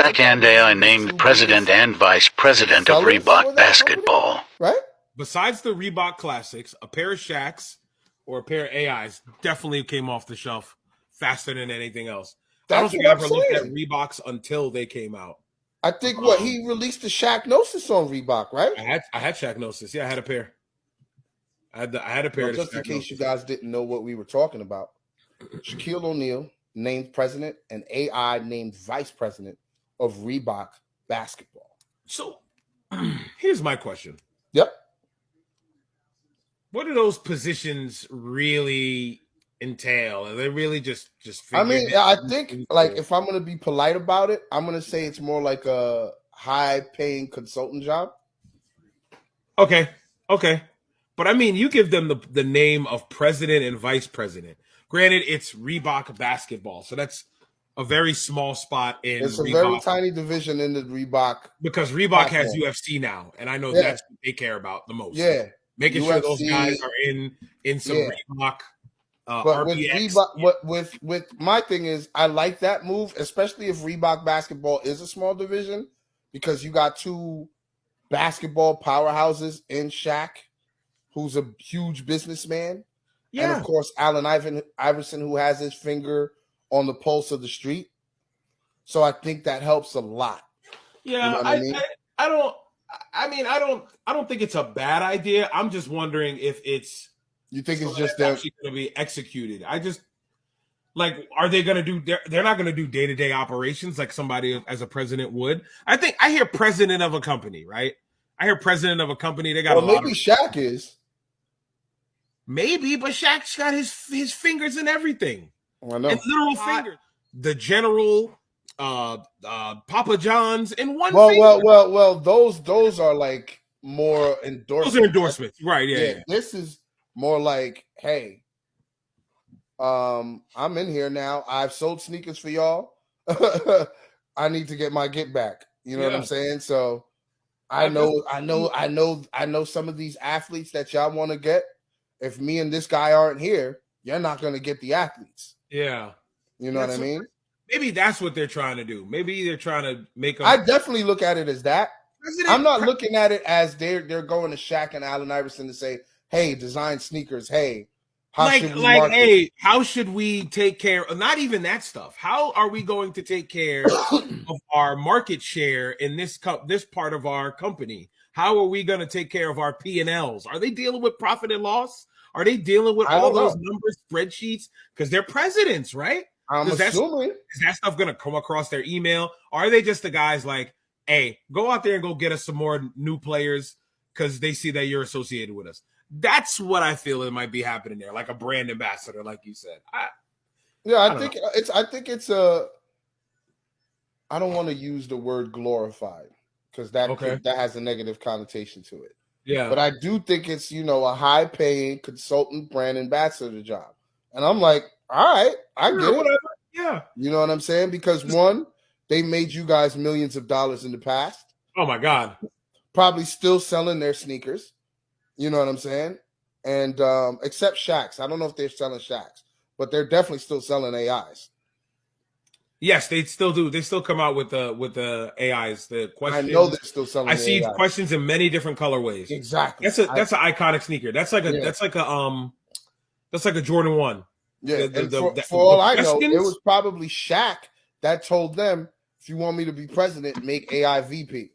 SHAQ and AI named president and vice president of Reebok basketball. Right? Besides the Reebok classics, a pair of SHAQs or a pair of AIs definitely came off the shelf faster than anything else. I don't think I ever looked at Reeboks until they came out. I think he released the SHAQnosis on Reebok, right? I had SHAQnosis. Yeah, I had a pair. I had a pair. Well, just in case you guys didn't know what we were talking about, Shaquille O'Neal named president and AI named vice president of Reebok basketball. So here's my question. Yep. What do those positions really entail? Are they really just I mean, I think, like, if I'm going to be polite about it, I'm going to say it's more like a high-paying consultant job. Okay. But, I mean, you give them the name of president and vice president. Granted, it's Reebok basketball, so that's a very small spot in It's a Reebok. very tiny division in the Reebok. Because Reebok has UFC now, and I know that's what they care about the most. Yeah. Making sure those guys are in some Reebok. But RPX. with Reebok, with my thing is, I like that move, especially if Reebok basketball is a small division, because you got two basketball powerhouses in SHAQ, who's a huge businessman, and of course Allen Iverson, who has his finger on the pulse of the street. So I think that helps a lot. Yeah, you know I don't think it's a bad idea. I'm just wondering if it's. You think it's just actually going to be executed? I just are they going to do? They're not going to do day-to-day operations like somebody as a president would. I hear president of a company, right? I hear president of a company. They got maybe SHAQ is. Maybe, but Shaq's got his fingers in everything. I know. And literal fingers. The general, Papa John's in one. Well. Those are like more endorsements. Those are endorsements, right? Yeah. This is more like, hey, I'm in here now. I've sold sneakers for y'all. I need to get my get back. You know what I'm saying? So I know some of these athletes that y'all want to get. If me and this guy aren't here, you're not going to get the athletes. Yeah. You know what I mean? Maybe that's what they're trying to do. Maybe they're trying to make them. I definitely look at it as that. I'm not looking at it as they're going to SHAQ and Allen Iverson to say, hey, design sneakers. Hey, how should we take care of not even that stuff? How are we going to take care of our market share in this part of our company? How are we going to take care of our P&Ls? Are they dealing with profit and loss? Are they dealing with all those numbers, spreadsheets? Because they're presidents, right? I'm assuming. Is that stuff going to come across their email? Or are they just the guys like, hey, go out there and go get us some more new players because they see that you're associated with us? That's what I feel it might be happening there, like a brand ambassador, like you said. I think it's a. I don't want to use the word glorified because that has a negative connotation to it. Yeah, but I do think it's a high-paying consultant brand ambassador job, and I'm like, all right, I get it. Whatever. Yeah, you know what I'm saying? Because one, they made you guys millions of dollars in the past. Oh my God, probably still selling their sneakers. You know what I'm saying? And except SHAQs. I don't know if they're selling SHAQs, but they're definitely still selling AIs. Yes, they still do. They still come out with the AIs. The questions. I know they're still selling. I see AIs. Questions in many different colorways. Exactly. That's an iconic sneaker. That's like a Jordan 1. Yeah. For all I know, it was probably SHAQ that told them, if you want me to be president, make AI VP.